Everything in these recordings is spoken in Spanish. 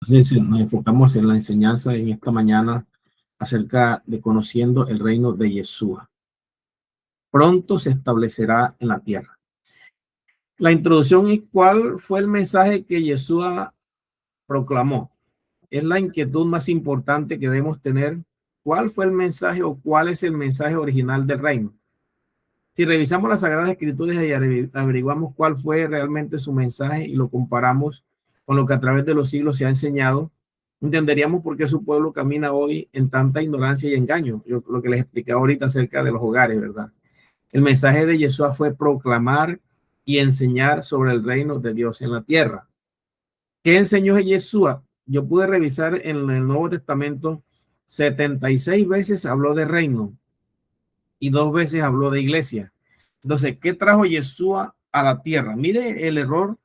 Entonces, nos enfocamos en la enseñanza en esta mañana acerca de conociendo el reino de Yeshua. Pronto se establecerá en la tierra. La introducción es cuál fue el mensaje que Yeshua proclamó. Es la inquietud más importante que debemos tener. ¿Cuál fue el mensaje o cuál es el mensaje original del reino? Si revisamos las Sagradas Escrituras y averiguamos cuál fue realmente su mensaje y lo comparamos con lo que a través de los siglos se ha enseñado, entenderíamos por qué su pueblo camina hoy en tanta ignorancia y engaño. Lo que les expliqué ahorita acerca de los hogares, ¿verdad? El mensaje de Yeshua fue proclamar y enseñar sobre el reino de Dios en la tierra. ¿Qué enseñó Yeshua? Yo pude revisar en el Nuevo Testamento, 76 veces habló de reino y 2 veces habló de iglesia. Entonces, ¿qué trajo Yeshua a la tierra? Mire el error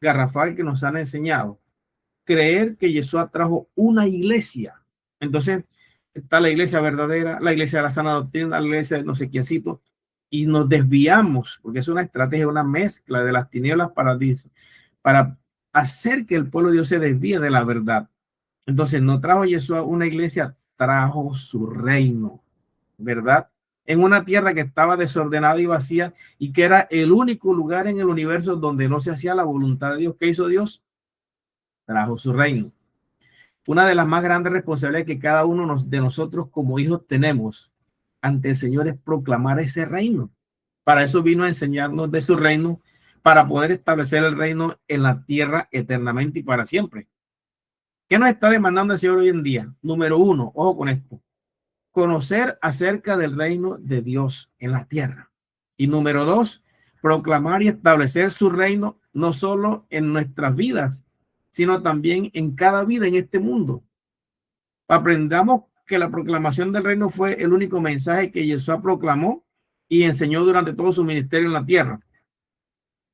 garrafal que nos han enseñado. Creer que Yeshua trajo una iglesia. Entonces, está la iglesia verdadera, la iglesia de la sana doctrina, la iglesia de no sé quiéncito, y nos desviamos, porque es una estrategia, una mezcla de las tinieblas para hacer que el pueblo de Dios se desvíe de la verdad. Entonces, no trajo Yeshua una iglesia, trajo su reino, ¿verdad? En una tierra que estaba desordenada y vacía y que era el único lugar en el universo donde no se hacía la voluntad de Dios. ¿Qué hizo Dios? Trajo su reino. Una de las más grandes responsabilidades que cada uno de nosotros como hijos tenemos ante el Señor es proclamar ese reino. Para eso vino a enseñarnos de su reino, para poder establecer el reino en la tierra eternamente y para siempre. ¿Qué nos está demandando el Señor hoy en día? Número uno, ojo con esto, conocer acerca del reino de Dios en la tierra. Y número dos, proclamar y establecer su reino no solo en nuestras vidas, sino también en cada vida en este mundo. Aprendamos que la proclamación del reino fue el único mensaje que Jesús proclamó y enseñó durante todo su ministerio en la tierra.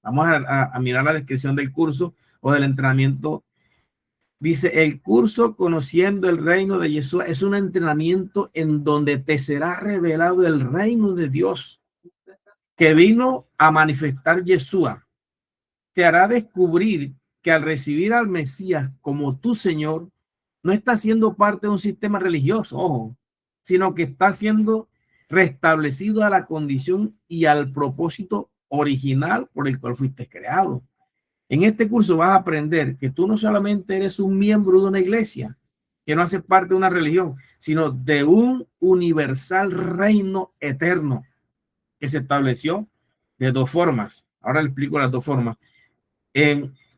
Vamos a mirar la descripción del curso o del entrenamiento. Dice, el curso Conociendo el Reino de Jesús es un entrenamiento en donde te será revelado el reino de Dios que vino a manifestar Yeshua. Te hará descubrir que al recibir al Mesías como tu Señor, no está siendo parte de un sistema religioso, ojo, sino que está siendo restablecido a la condición y al propósito original por el cual fuiste creado. En este curso vas a aprender que tú no solamente eres un miembro de una iglesia, que no hace parte de una religión, sino de un universal reino eterno que se estableció de dos formas. Ahora le explico las dos formas.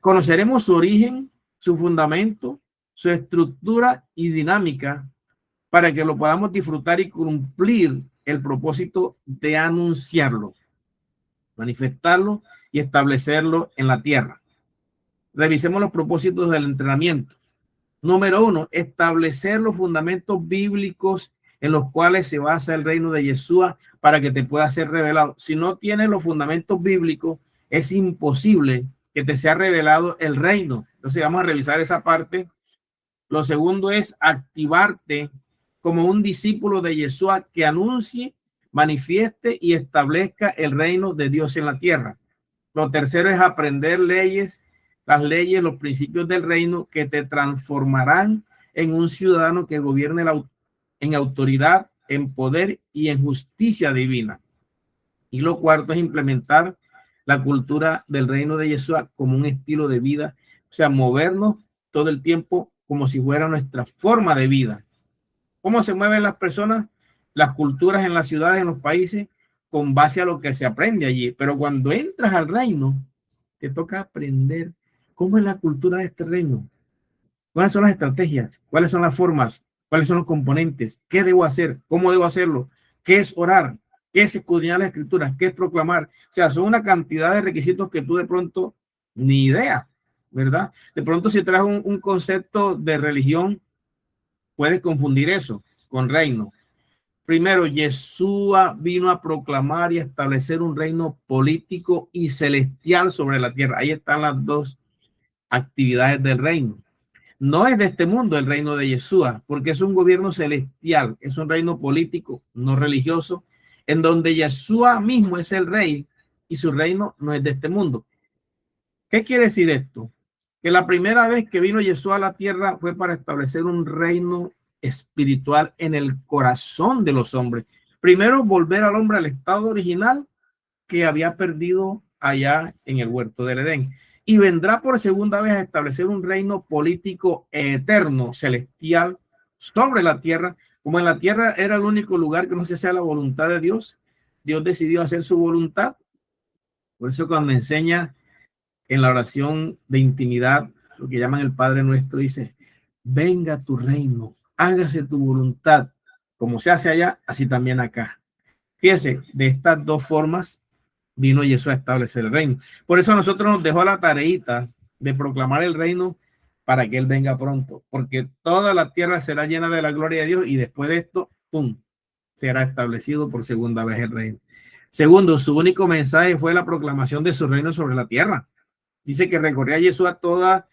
Conoceremos su origen, su fundamento, su estructura y dinámica para que lo podamos disfrutar y cumplir el propósito de anunciarlo, manifestarlo y establecerlo en la tierra. Revisemos los propósitos del entrenamiento. Número uno, establecer los fundamentos bíblicos en los cuales se basa el reino de Yeshua para que te pueda ser revelado. Si no tienes los fundamentos bíblicos, es imposible que te sea revelado el reino. Entonces vamos a revisar esa parte. Lo segundo es activarte como un discípulo de Yeshua que anuncie, manifieste y establezca el reino de Dios en la tierra. Lo tercero es aprender leyes, las leyes, los principios del reino que te transformarán en un ciudadano que gobierne en autoridad, en poder y en justicia divina. Y lo cuarto es implementar la cultura del reino de Yeshua como un estilo de vida, o sea, movernos todo el tiempo como si fuera nuestra forma de vida. ¿Cómo se mueven las personas, las culturas en las ciudades, en los países? Con base a lo que se aprende allí. Pero cuando entras al reino, te toca aprender cómo es la cultura de este reino, cuáles son las estrategias, cuáles son las formas, cuáles son los componentes, qué debo hacer, cómo debo hacerlo, qué es orar, qué es escudriñar las escrituras, qué es proclamar. O sea, son una cantidad de requisitos que tú de pronto ni idea, ¿verdad? De pronto si traes un concepto de religión, puedes confundir eso con reino. Primero, Yeshua vino a proclamar y establecer un reino político y celestial sobre la tierra. Ahí están las dos actividades del reino. No es de este mundo el reino de Yeshua, porque es un gobierno celestial, es un reino político, no religioso, en donde Yeshua mismo es el rey y su reino no es de este mundo. ¿Qué quiere decir esto? que la primera vez que vino Yeshua a la tierra fue para establecer un reino espiritual en el corazón de los hombres. Primero, volver al hombre al estado original que había perdido allá en el huerto del Edén. Y vendrá por segunda vez a establecer un reino político eterno, celestial, sobre la tierra. Como en la tierra era el único lugar que no se hacía la voluntad de Dios, Dios decidió hacer su voluntad. Por eso cuando enseña en la oración de intimidad, lo que llaman el Padre Nuestro, dice, venga tu reino, hágase tu voluntad, como se hace allá, así también acá. Fíjese, de estas dos formas vino Jesús a establecer el reino. Por eso a nosotros nos dejó la tareita de proclamar el reino para que Él venga pronto, porque toda la tierra será llena de la gloria de Dios y después de esto, ¡pum!, será establecido por segunda vez el reino. Segundo, su único mensaje fue la proclamación de su reino sobre la tierra. Dice que recorría Jesús a todas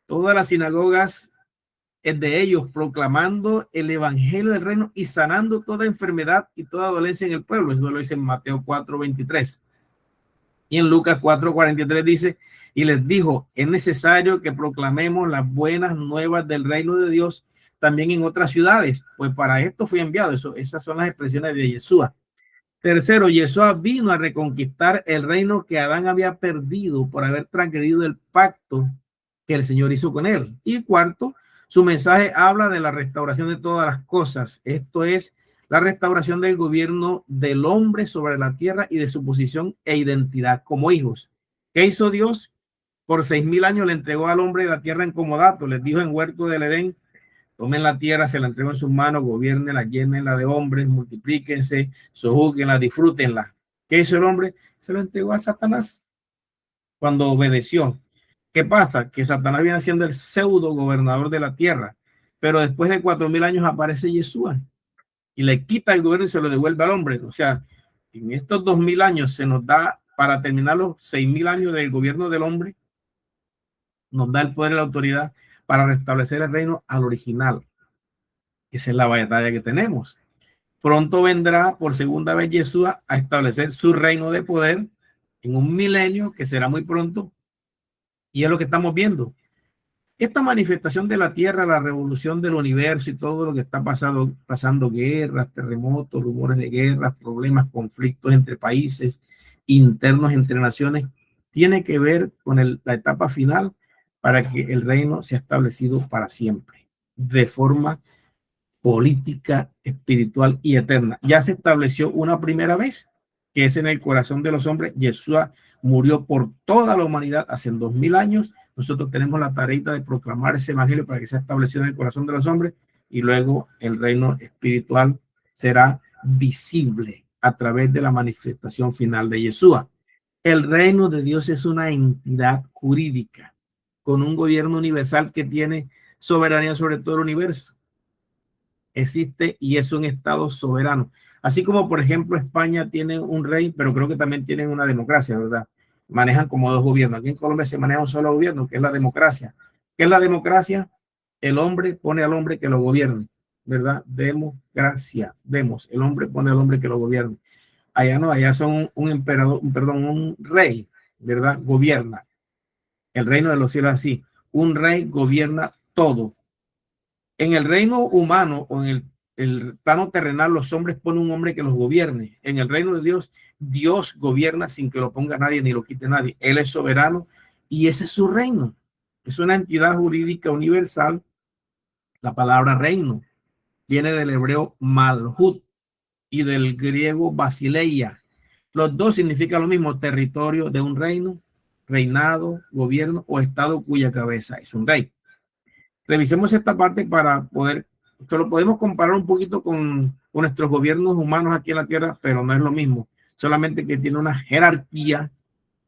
las sinagogas de ellos, proclamando el evangelio del reino y sanando toda enfermedad y toda dolencia en el pueblo. Eso lo dice en Mateo 4:23. Y en Lucas 4:43 dice, y les dijo, es necesario que proclamemos las buenas nuevas del reino de Dios también en otras ciudades, pues para esto fui enviado. Esas son las expresiones de Jesús. Tercero, Yeshua vino a reconquistar el reino que Adán había perdido por haber transgredido el pacto que el Señor hizo con él. Y cuarto, su mensaje habla de la restauración de todas las cosas. Esto es la restauración del gobierno del hombre sobre la tierra y de su posición e identidad como hijos. ¿Qué hizo Dios? Por 6,000 años le entregó al hombre la tierra en comodato. Les dijo en huerto del Edén, tomen la tierra, se la entregó en sus manos, gobiernenla, llénenla de hombres, multiplíquense, sojúguenla, disfrútenla. ¿Qué hizo el hombre? Se lo entregó a Satanás cuando obedeció. ¿Qué pasa? Que Satanás viene siendo el pseudo gobernador de la tierra, pero después de 4,000 años aparece Yeshua y le quita el gobierno y se lo devuelve al hombre. O sea, en estos 2,000 años se nos da, para terminar los 6,000 años del gobierno del hombre, nos da el poder y la autoridad para restablecer el reino al original. Esa es la batalla que tenemos. Pronto vendrá por segunda vez Yeshua a establecer su reino de poder en un milenio que será muy pronto. Y es lo que estamos viendo. Esta manifestación de la tierra, la revolución del universo y todo lo que está pasando guerras, terremotos, rumores de guerras, problemas, conflictos entre países, internos entre naciones, tiene que ver con la etapa final para que el reino sea establecido para siempre, de forma política, espiritual y eterna. Ya se estableció una primera vez, que es en el corazón de los hombres. Yeshua murió por toda la humanidad hace 2,000 años. Nosotros tenemos la tarea de proclamar ese evangelio para que sea establecido en el corazón de los hombres y luego el reino espiritual será visible a través de la manifestación final de Yeshua. El reino de Dios es una entidad jurídica con un gobierno universal que tiene soberanía sobre todo el universo. Existe y es un estado soberano. Así como, por ejemplo, España tiene un rey, pero creo que también tienen una democracia, ¿verdad? Manejan como dos gobiernos. Aquí en Colombia se maneja un solo gobierno, que es la democracia. ¿Qué es la democracia? El hombre pone al hombre que lo gobierne, ¿verdad? Democracia. El hombre pone al hombre que lo gobierne. Allá no, allá son un emperador, perdón, un rey, ¿verdad? Gobierna. El reino de los cielos así. Un rey gobierna todo. En el reino humano o en el plano terrenal, los hombres ponen un hombre que los gobierne. En el reino de Dios, Dios gobierna sin que lo ponga nadie ni lo quite nadie. Él es soberano y ese es su reino. Es una entidad jurídica universal. La palabra reino viene del hebreo malhut y del griego basileia. Los dos significan lo mismo: territorio de un reino, reinado, gobierno o estado cuya cabeza es un rey. Revisemos esta parte para poder, esto lo podemos comparar un poquito con nuestros gobiernos humanos aquí en la tierra, pero no es lo mismo, solamente que tiene una jerarquía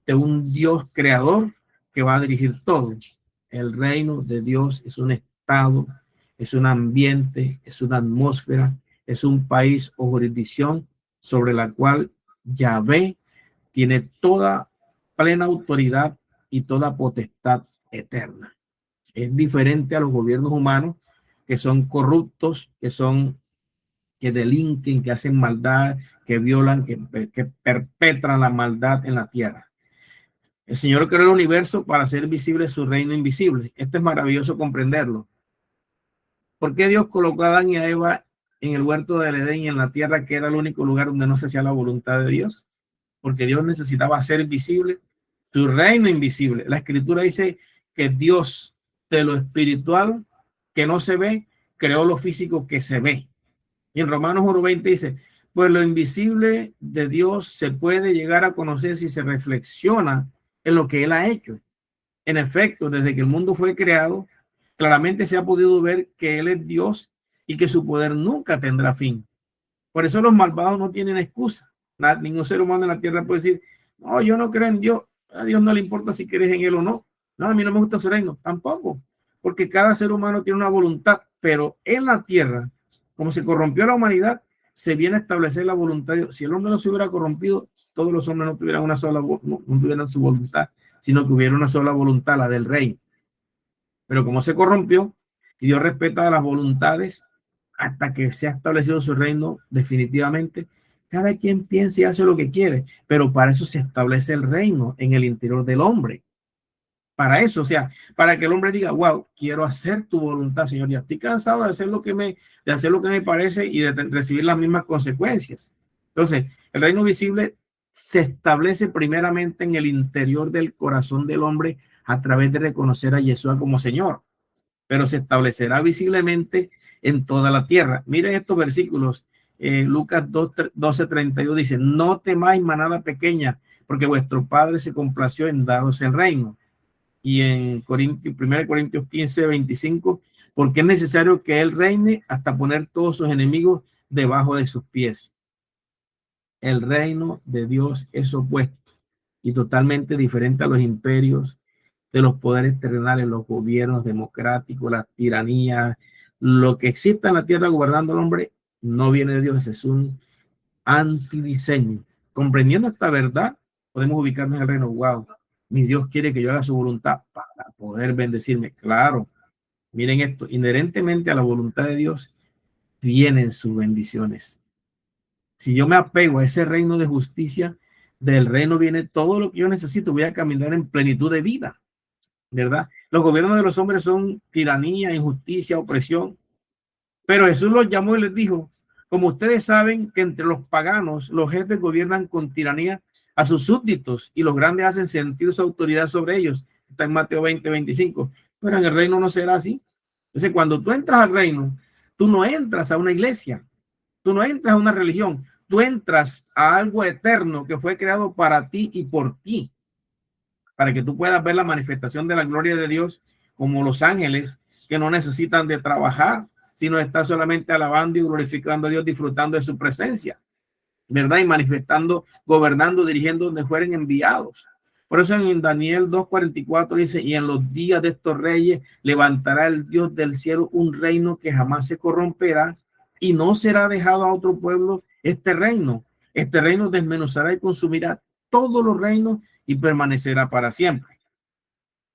de un Dios creador que va a dirigir todo. El reino de Dios es un estado, es un ambiente, es una atmósfera, es un país o jurisdicción sobre la cual Yahvé tiene toda plena autoridad y toda potestad eterna. Es diferente a los gobiernos humanos que son corruptos, que delinquen, que hacen maldad, que violan, que perpetran la maldad en la tierra. El Señor creó el universo para hacer visible su reino invisible. Esto es maravilloso comprenderlo. ¿Por qué Dios colocó a Adán y a Eva en el huerto del Edén y en la tierra, que era el único lugar donde no se hacía la voluntad de Dios? Porque Dios necesitaba hacer visible su reino invisible. La Escritura dice que Dios, de lo espiritual que no se ve, creó lo físico que se ve. Y en Romanos 1:20 dice, pues lo invisible de Dios se puede llegar a conocer si se reflexiona en lo que Él ha hecho. En efecto, desde que el mundo fue creado, claramente se ha podido ver que Él es Dios y que su poder nunca tendrá fin. Por eso los malvados no tienen excusa. Ningún ser humano en la tierra puede decir, no, yo no creo en Dios. A Dios no le importa si crees en Él o no. No, a mí no me gusta su reino. Tampoco. Porque cada ser humano tiene una voluntad. Pero en la tierra, como se corrompió la humanidad, se viene a establecer la voluntad de Dios. Si el hombre no se hubiera corrompido, todos los hombres no tuvieran una sola, no tuvieran su voluntad, sino que hubiera una sola voluntad, la del rey. Pero como se corrompió, y Dios respeta las voluntades hasta que se ha establecido su reino definitivamente, cada quien piensa y hace lo que quiere, pero para eso se establece el reino en el interior del hombre. Para eso, o sea, para que el hombre diga, wow, quiero hacer tu voluntad, Señor, ya estoy cansado de hacer lo que me parece y de recibir las mismas consecuencias. Entonces, el reino visible se establece primeramente en el interior del corazón del hombre a través de reconocer a Yeshua como Señor, pero se establecerá visiblemente en toda la tierra. Miren estos versículos. Lucas 12:32 dice, no temáis manada pequeña, porque vuestro Padre se complació en daros el reino. Y en 1 Corintios 15:25, porque es necesario que Él reine hasta poner todos sus enemigos debajo de sus pies. El reino de Dios es opuesto y totalmente diferente a los imperios de los poderes terrenales, los gobiernos democráticos, la tiranía, lo que exista en la tierra gobernando al hombre, no viene de Dios, es un antidiseño. Comprendiendo esta verdad, podemos ubicarnos en el reino. Wow, mi Dios quiere que yo haga su voluntad para poder bendecirme. Claro, miren esto, inherentemente a la voluntad de Dios vienen sus bendiciones. Si yo me apego a ese reino de justicia, del reino viene todo lo que yo necesito. Voy a caminar en plenitud de vida, ¿verdad? Los gobiernos de los hombres son tiranía, injusticia, opresión. Pero Jesús los llamó y les dijo, como ustedes saben que entre los paganos los jefes gobiernan con tiranía a sus súbditos y los grandes hacen sentir su autoridad sobre ellos. Está en Mateo 20:25. Pero en el reino no será así. Entonces, cuando tú entras al reino, tú no entras a una iglesia, tú no entras a una religión, tú entras a algo eterno que fue creado para ti y por ti, para que tú puedas ver la manifestación de la gloria de Dios como los ángeles que no necesitan de trabajar, sino estar solamente alabando y glorificando a Dios, disfrutando de su presencia, ¿verdad? Y manifestando, gobernando, dirigiendo donde fueren enviados. Por eso en Daniel 2:44 dice, y en los días de estos reyes levantará el Dios del cielo un reino que jamás se corromperá y no será dejado a otro pueblo este reino. Este reino desmenuzará y consumirá todos los reinos y permanecerá para siempre.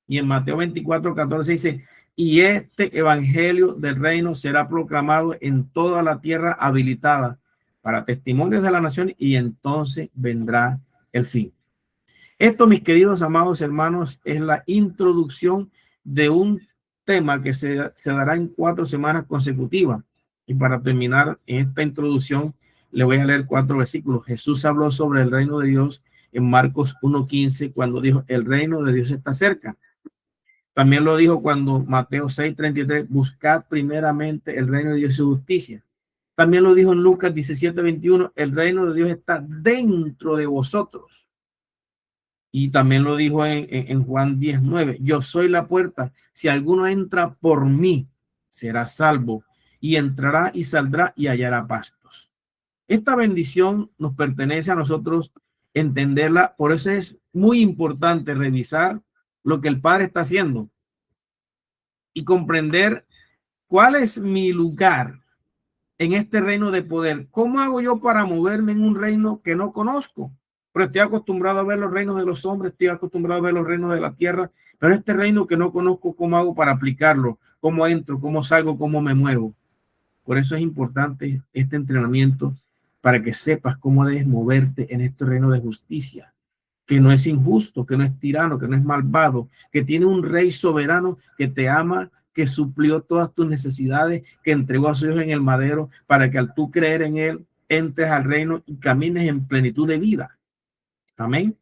Y en Mateo 24:14 dice, y este evangelio del reino será proclamado en toda la tierra habilitada para testimonios de la nación y entonces vendrá el fin. Esto, mis queridos amados hermanos, es la introducción de un tema que se dará en 4 semanas consecutivas. Y para terminar en esta introducción, le voy a leer 4 versículos. Jesús habló sobre el reino de Dios en Marcos 1:15, cuando dijo, el reino de Dios está cerca. También lo dijo cuando Mateo 6:33, buscad primeramente el reino de Dios y su justicia. También lo dijo en Lucas 17:21, el reino de Dios está dentro de vosotros. Y también lo dijo en Juan 10:9, yo soy la puerta, si alguno entra por mí, será salvo, y entrará y saldrá y hallará pastos. Esta bendición nos pertenece a nosotros entenderla, por eso es muy importante revisar lo que el Padre está haciendo y comprender cuál es mi lugar en este reino de poder. ¿Cómo hago yo para moverme en un reino que no conozco? Pero estoy acostumbrado a ver los reinos de los hombres, estoy acostumbrado a ver los reinos de la tierra, pero este reino que no conozco, ¿cómo hago para aplicarlo? ¿Cómo entro? ¿Cómo salgo? ¿Cómo me muevo? Por eso es importante este entrenamiento para que sepas cómo debes moverte en este reino de justicia, que no es injusto, que no es tirano, que no es malvado, que tiene un rey soberano que te ama, que suplió todas tus necesidades, que entregó a su hijo en el madero para que al tú creer en él entres al reino y camines en plenitud de vida. Amén.